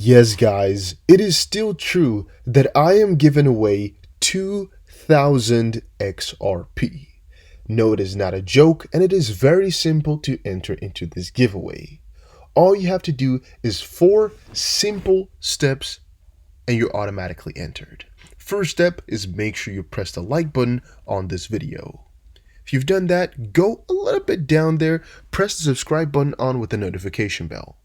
Yes, guys, it is still true that I am giving away 2,000 XRP. No, it is not a joke, and it is very simple to enter into this giveaway. All you have to do is 4 simple steps, and you're automatically entered. First step is make sure you press the like button on this video. If you've done that, go a little bit down there, press the subscribe button on with the notification bell.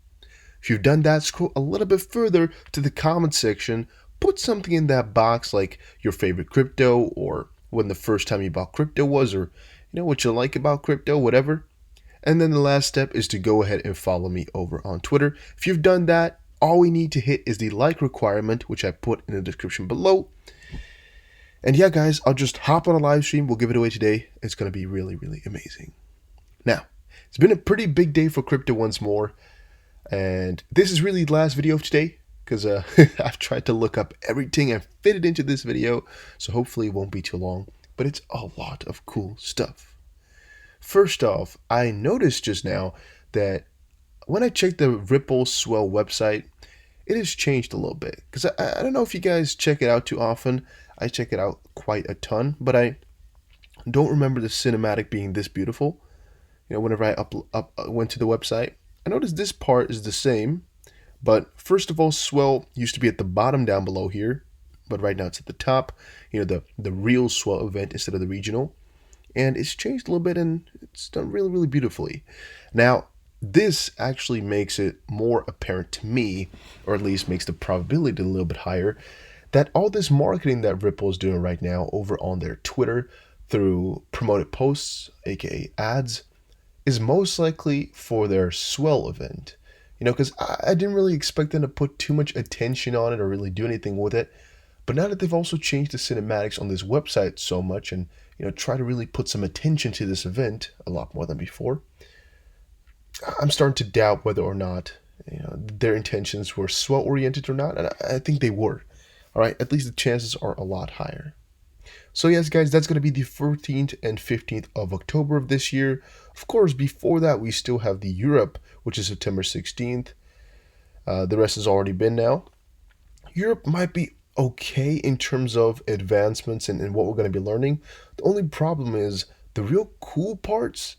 If you've done that, scroll a little bit further to the comment section, put something in that box like your favorite crypto or when the first time you bought crypto was, or what you like about crypto, whatever. And then the last step is to go ahead and follow me over on Twitter. If you've done that, all we need to hit is the like requirement, which I put in the description below. And yeah, guys, I'll just hop on a live stream. We'll give it away today. It's going to be really, really amazing. Now, it's been a pretty big day for crypto once more. And this is really the last video of today because I've tried to look up everything and fit it into this video. So hopefully it won't be too long. But it's a lot of cool stuff. First off, I noticed just now that when I checked the Ripple Swell website, it has changed a little bit. Because I don't know if you guys check it out too often. I check it out quite a ton. But I don't remember the cinematic being this beautiful. Whenever I went to the website. I noticed this part is the same, but first of all, Swell used to be at the bottom down below here, but right now it's at the top. The real Swell event instead of the regional, and it's changed a little bit, and it's done really, really beautifully. Now, this actually makes it more apparent to me, or at least makes the probability a little bit higher, that all this marketing that Ripple is doing right now over on their Twitter through promoted posts, aka ads, is most likely for their Swell event. Because I didn't really expect them to put too much attention on it or really do anything with it. But now that they've also changed the cinematics on this website so much and, try to really put some attention to this event a lot more than before, I'm starting to doubt whether or not, their intentions were Swell oriented or not. And I think they were. All right, at least the chances are a lot higher. So yes, guys, that's going to be the 14th and 15th of October of this year. Of course, before that, we still have the Europe, which is September 16th. The rest has already been now. Europe might be okay in terms of advancements and what we're going to be learning. The only problem is the real cool parts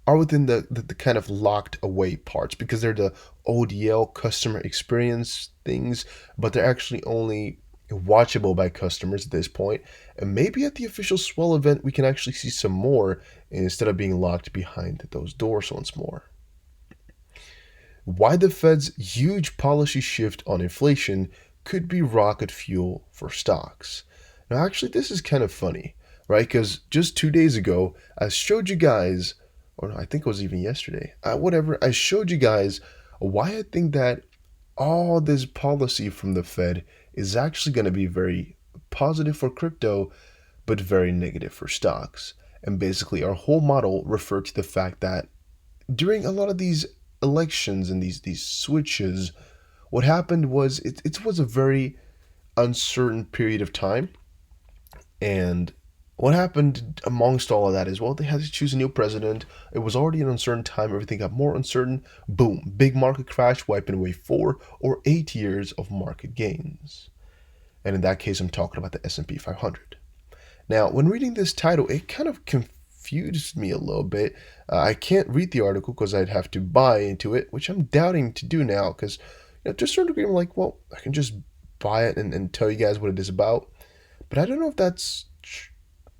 are within the kind of locked away parts because they're the ODL customer experience things, but they're actually only watchable by customers at this point, and maybe at the official Swell event we can actually see some more instead of being locked behind those doors once more. Why the Fed's huge policy shift on inflation could be rocket fuel for stocks. Now actually this is kind of funny, right? Because just 2 days ago I showed you guys, or no, I think it was even yesterday, whatever, I showed you guys why I think that all this policy from the Fed is actually going to be very positive for crypto, but very negative for stocks. And basically, our whole model referred to the fact that during a lot of these elections and these switches, what happened was it was a very uncertain period of time. And what happened amongst all of that is, well, they had to choose a new president. It was already an uncertain time. Everything got more uncertain. Boom, big market crash, wiping away 4 or 8 years of market gains. And in that case, I'm talking about the S&P 500. Now, when reading this title, it kind of confused me a little bit. I can't read the article because I'd have to buy into it, which I'm doubting to do now because, to a certain degree, I'm like, well, I can just buy it and tell you guys what it is about. But I don't know if that's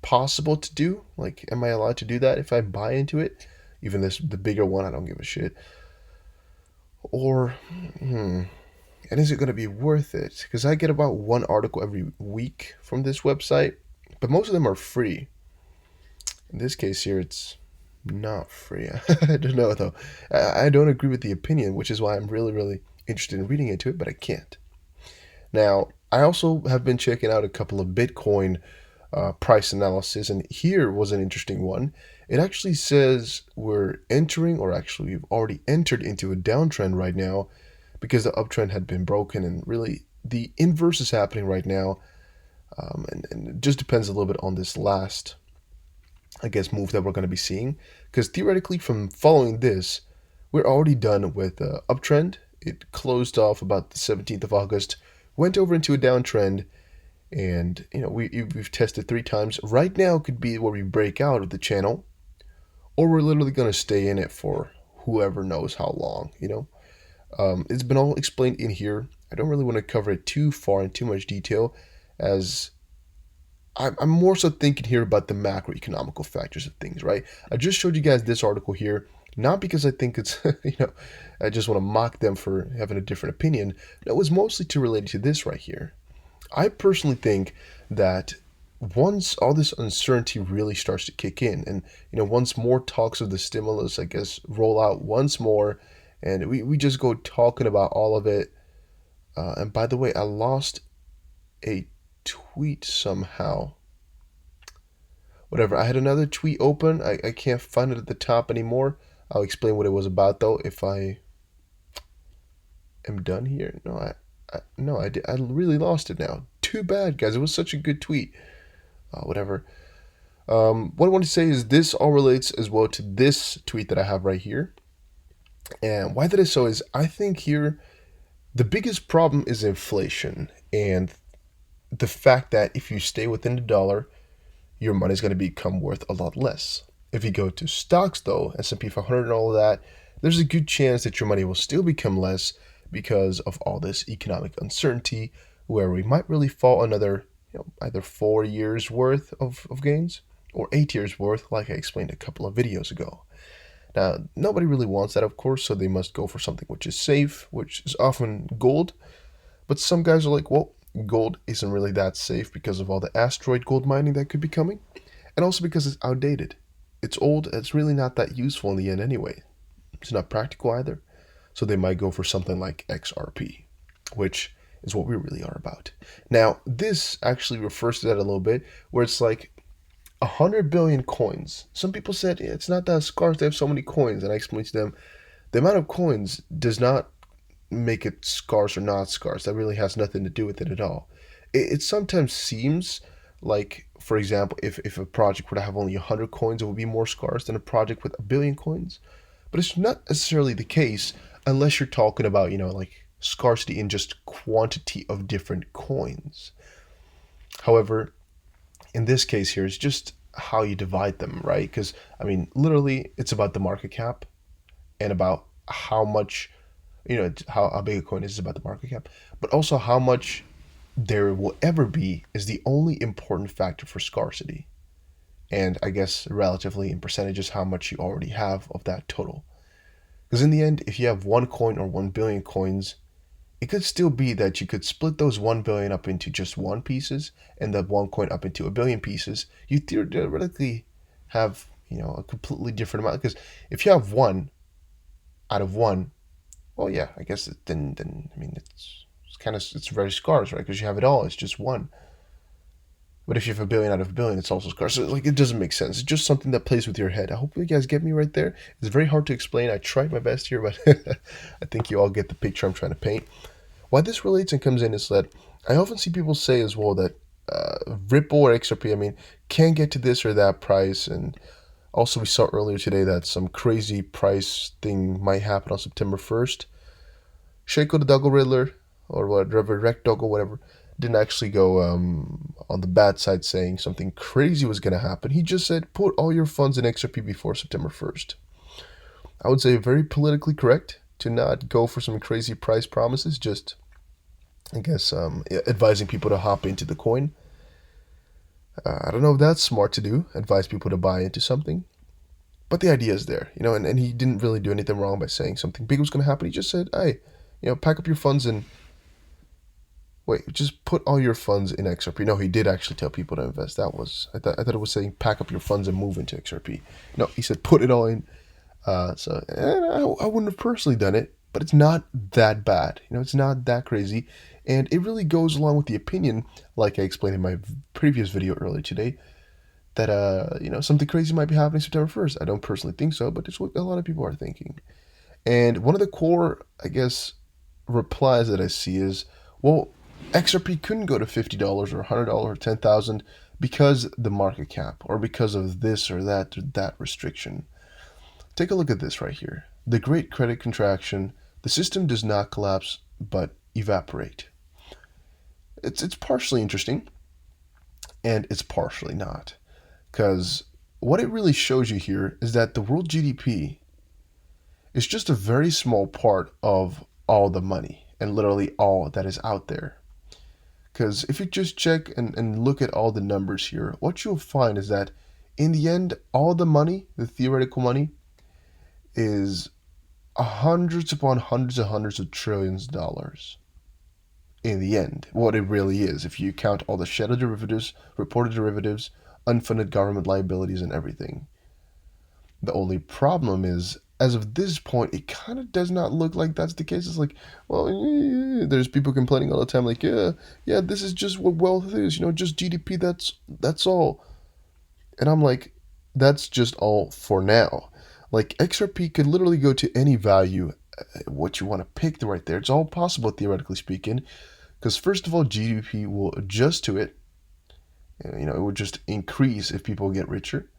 possible to do. Like, am I allowed to do that if I buy into it? Even the bigger one, I don't give a shit. Or, and is it going to be worth it? Because I get about 1 article every week from this website, but most of them are free. In this case here, it's not free. I don't know, though. I don't agree with the opinion, which is why I'm really, really interested in reading into it, but I can't. Now, I also have been checking out a couple of Bitcoin price analysis, and here was an interesting one. It actually says we're entering, or actually we've already entered into a downtrend right now because the uptrend had been broken, and really the inverse is happening right now. And it just depends a little bit on this last, I guess, move that we're going to be seeing, because theoretically from following this, we're already done with uptrend, It closed off about the 17th of August, went over into a downtrend, and we've tested 3 times. Right now could be where we break out of the channel, or we're literally going to stay in it for whoever knows how long. It's been all explained in here. I don't really want to cover it too far in too much detail, as I'm more so thinking here about the macroeconomical factors of things, right? I just showed you guys this article here, not because I think it's, I just want to mock them for having a different opinion. No, it was mostly to relate to this right here. I personally think that once all this uncertainty really starts to kick in, and once more talks of the stimulus, I guess, roll out once more, and we just go talking about all of it. And by the way, I lost a tweet somehow. Whatever, I had another tweet open. I can't find it at the top anymore. I'll explain what it was about though if I am done here. No, I really lost it now. Too bad, guys. It was such a good tweet. Whatever. What I want to say is this all relates as well to this tweet that I have right here. And why that is so is I think here the biggest problem is inflation and the fact that if you stay within the dollar, your money is going to become worth a lot less. If you go to stocks though, S&P 500 and all of that, there's a good chance that your money will still become less because of all this economic uncertainty, where we might really fall another either 4 years worth of gains or 8 years worth, like I explained a couple of videos ago. Now, nobody really wants that, of course, so they must go for something which is safe, which is often gold. But some guys are like, well, gold isn't really that safe because of all the asteroid gold mining that could be coming, and also because it's outdated. It's old, it's really not that useful in the end anyway. It's not practical either. So they might go for something like XRP, which is what we really are about. Now, this actually refers to that a little bit, where it's like 100 billion coins. Some people said it's not that scarce, they have so many coins. And I explained to them, the amount of coins does not make it scarce or not scarce. That really has nothing to do with it at all. It sometimes seems like, for example, if a project were to have only 100 coins, it would be more scarce than a project with 1 billion coins. But it's not necessarily the case unless you're talking about, like scarcity in just quantity of different coins. However, in this case here, it's just how you divide them, right? Because, literally, it's about the market cap and about how much, how big a coin is about the market cap, but also how much there will ever be is the only important factor for scarcity. And I guess relatively in percentages, how much you already have of that total. Because in the end, if you have 1 coin or 1 billion coins, it could still be that you could split those 1 billion up into just 1 pieces and that 1 coin up into 1 billion pieces. You theoretically have, a completely different amount. Because if you have 1 out of 1, well, yeah, I guess then it's very scarce, right? Because you have it all. It's just 1. But if you have 1 billion out of 1 billion, it's also scarce. So, it doesn't make sense. It's just something that plays with your head. I hope you guys get me right there. It's very hard to explain. I tried my best here, but I think you all get the picture I'm trying to paint. Why this relates and comes in is that I often see people say as well that Ripple or XRP, can't get to this or that price. And also we saw earlier today that some crazy price thing might happen on September 1st. Shaco the Doggle Riddler, or whatever, Rect Doggle, whatever, didn't actually go on the bad side saying something crazy was going to happen. He just said, put all your funds in XRP before September 1st. I would say very politically correct to not go for some crazy price promises, just, I guess, advising people to hop into the coin. I don't know if that's smart to do, advise people to buy into something. But the idea is there, and he didn't really do anything wrong by saying something big was going to happen. He just said, hey, pack up your funds and just put all your funds in XRP. No, he did actually tell people to invest. I thought it was saying pack up your funds and move into XRP. No, he said put it all in. So I wouldn't have personally done it, but it's not that bad. It's not that crazy. And it really goes along with the opinion, like I explained in my previous video earlier today, that, something crazy might be happening September 1st. I don't personally think so, but it's what a lot of people are thinking. And one of the core, I guess, replies that I see is, well, XRP couldn't go to $50 or $100 or $10,000 because the market cap or because of this or that restriction. Take a look at this right here. The Great Credit Contraction the system does not collapse but evaporate. It's partially interesting and it's partially not. Because what it really shows you here is that the world GDP is just a very small part of all the money and literally all that is out there. Because if you just check and look at all the numbers here, what you'll find is that in the end, all the money, the theoretical money, is hundreds upon hundreds and hundreds of trillions of dollars. In the end, what it really is, if you count all the shadow derivatives, reported derivatives, unfunded government liabilities, and everything. The only problem is, as of this point, it kind of does not look like that's the case. It's like, well, there's people complaining all the time, like, yeah, this is just what wealth is, just GDP. That's all. And I'm like, that's just all for now. Like XRP could literally go to any value, what you want to pick right there. It's all possible theoretically speaking, because first of all, GDP will adjust to it. It would just increase if people get richer.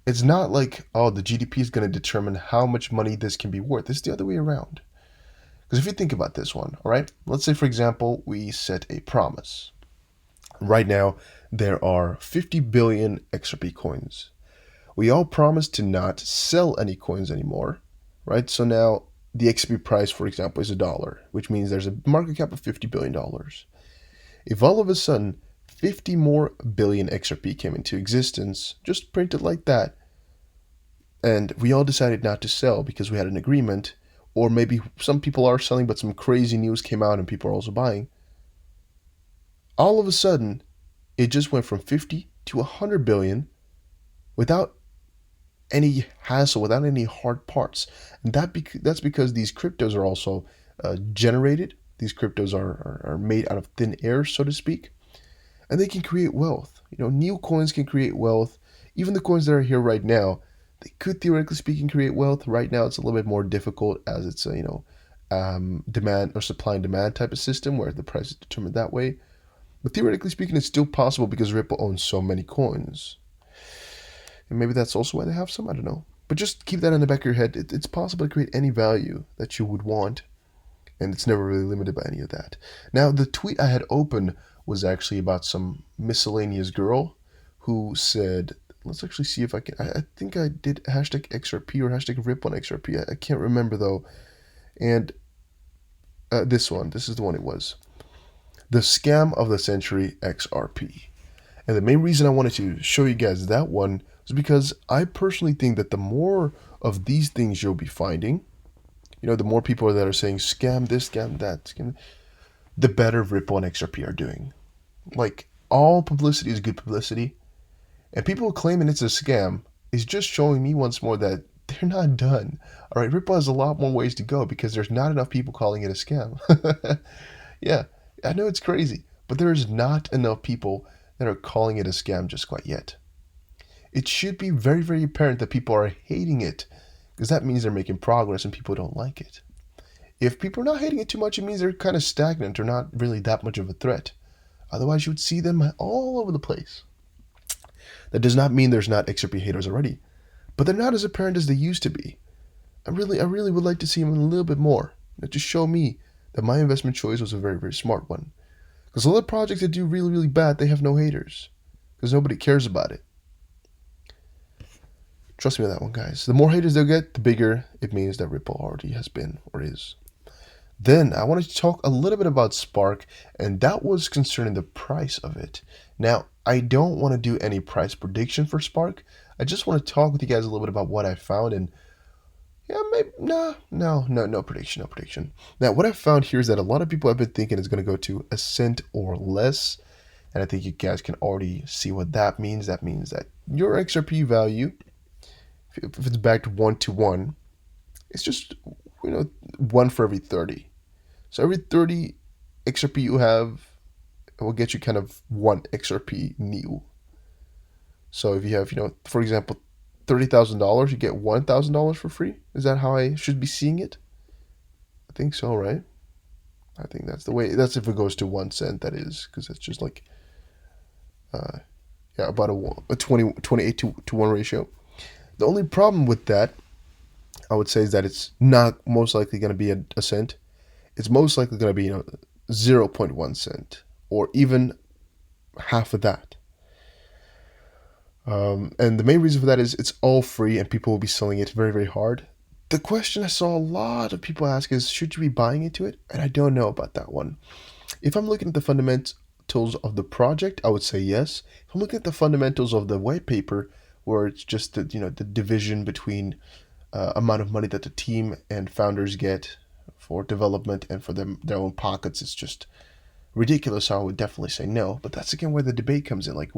It's not like, oh, the GDP is going to determine how much money this can be worth. It's the other way around. Because if you think about this one, all right, let's say, for example, we set a promise. Right now, there are 50 billion XRP coins. We all promised to not sell any coins anymore, right? So now the XRP price, for example, is $1, which means there's a market cap of $50 billion. If all of a sudden 50 more billion XRP came into existence, just printed like that, and we all decided not to sell because we had an agreement, or maybe some people are selling but some crazy news came out and people are also buying, all of a sudden it just went from 50 to 100 billion without any hassle, without any hard parts. And that's because these cryptos are also generated. These cryptos are made out of thin air, so to speak, and they can create wealth. New coins can create wealth. Even the coins that are here right now, they could theoretically speaking create wealth. Right now, it's a little bit more difficult as it's a demand or supply and demand type of system where the price is determined that way. But theoretically speaking, it's still possible because Ripple owns so many coins. And maybe that's also why they have some, I don't know. But just keep that in the back of your head. It's possible to create any value that you would want. And it's never really limited by any of that. Now, the tweet I had open was actually about some miscellaneous girl who said, let's actually see if I can, I think I did hashtag XRP or hashtag RIP on XRP. I can't remember though. And this is the one it was. The scam of the century XRP. And the main reason I wanted to show you guys that one is because I personally think that the more of these things you'll be finding, the more people that are saying scam this, scam that, scam, the better Ripple and XRP are doing. Like, all publicity is good publicity. And people claiming it's a scam is just showing me once more that they're not done. All right, Ripple has a lot more ways to go because there's not enough people calling it a scam. Yeah, I know it's crazy, but there's not enough people that are calling it a scam just quite yet. It should be very, very apparent that people are hating it because that means they're making progress and people don't like it. If people are not hating it too much, it means they're kind of stagnant or not really that much of a threat. Otherwise, you would see them all over the place. That does not mean there's not XRP haters already, but they're not as apparent as they used to be. I really would like to see them a little bit more, to show me that my investment choice was a very, very smart one. Because a lot of projects that do really, really bad, they have no haters, because nobody cares about it. Trust me on that one, guys. The more haters they'll get, the bigger it means that Ripple already has been or is. Then I wanted to talk a little bit about Spark, and that was concerning the price of it. Now, I don't want to do any price prediction for Spark. I just want to talk with you guys a little bit about what I found, and yeah, maybe no prediction. Now, what I found here is that a lot of people have been thinking it's going to go to a cent or less, and I think you guys can already see what that means. That means that your XRP value, if it's backed 1-to-1, it's just 1 for every 30. So every 30 XRP you have, it will get you kind of 1 XRP new. So if you have, for example, $30,000, you get $1,000 for free. Is that how I should be seeing it? I think so, right? I think that's the way. That's if it goes to 1 cent, that is, because it's just like, about a 28 to 1 ratio. The only problem with that, I would say is that it's not most likely going to be a cent. It's most likely going to be 0.1 cent or even half of that. And the main reason for that is it's all free and people will be selling it very, very hard. The question I saw a lot of people ask is, should you be buying into it? And I don't know about that one. If I'm looking at the fundamentals of the project, I would say yes. If I'm looking at the fundamentals of the white paper, where it's just the the division between amount of money that the team and founders get for development and for their own pockets, it's just ridiculous. So I would definitely say no. But that's again where the debate comes in. Like,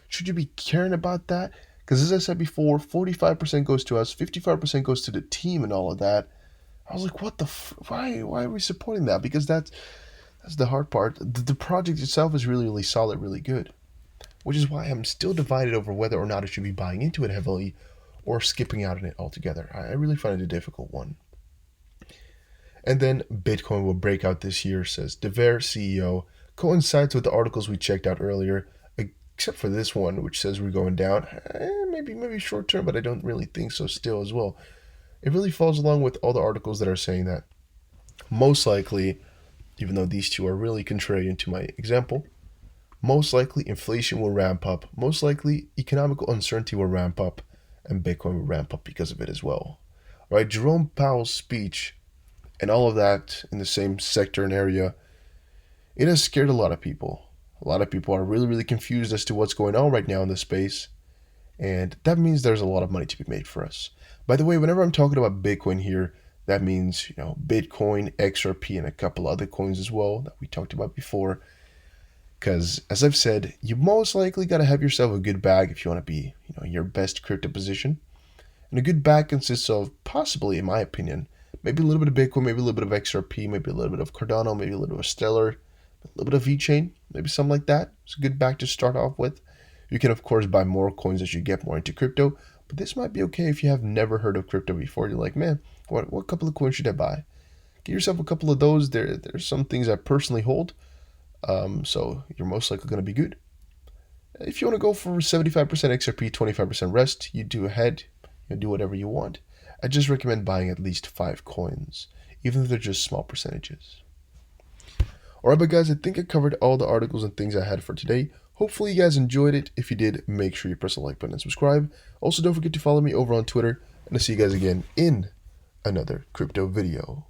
should you be caring about that? Because as I said before, 45% goes to us, 55% goes to the team, and all of that. I was like, what the? Why are we supporting that? Because that's the hard part. The project itself is really, really solid, really good. Which is why I'm still divided over whether or not I should be buying into it heavily or skipping out on it altogether. I really find it a difficult one. And then Bitcoin will break out this year, says DeVere CEO. Coincides with the articles we checked out earlier, except for this one, which says we're going down. Maybe short term, but I don't really think so still as well. It really falls along with all the articles that are saying that most likely, even though these two are really contrarian to my example, most likely inflation will ramp up. Most likely economical uncertainty will ramp up, and Bitcoin will ramp up because of it as well. All right, Jerome Powell's speech and all of that in the same sector and area, it has scared a lot of people. A lot of people are really, really confused as to what's going on right now in this space, and that means there's a lot of money to be made for us. By the way, whenever I'm talking about Bitcoin here, that means Bitcoin, XRP, and a couple other coins as well that we talked about before. Because as I've said, you most likely got to have yourself a good bag if you want to be, your best crypto position. And a good bag consists of possibly, in my opinion, maybe a little bit of Bitcoin, maybe a little bit of XRP, maybe a little bit of Cardano, maybe a little bit of Stellar, a little bit of VeChain, maybe something like that. It's a good bag to start off with. You can, of course, buy more coins as you get more into crypto, but this might be okay if you have never heard of crypto before. You're like, man, what couple of coins should I buy? Get yourself a couple of those. There's some things I personally hold, so you're most likely going to be good. If you want to go for 75% XRP, 25% rest, you do ahead. You do whatever you want. I just recommend buying at least 5 coins, even if they're just small percentages. Alright, but guys, I think I covered all the articles and things I had for today. Hopefully you guys enjoyed it. If you did, make sure you press the like button and subscribe. Also, don't forget to follow me over on Twitter, and I'll see you guys again in another crypto video.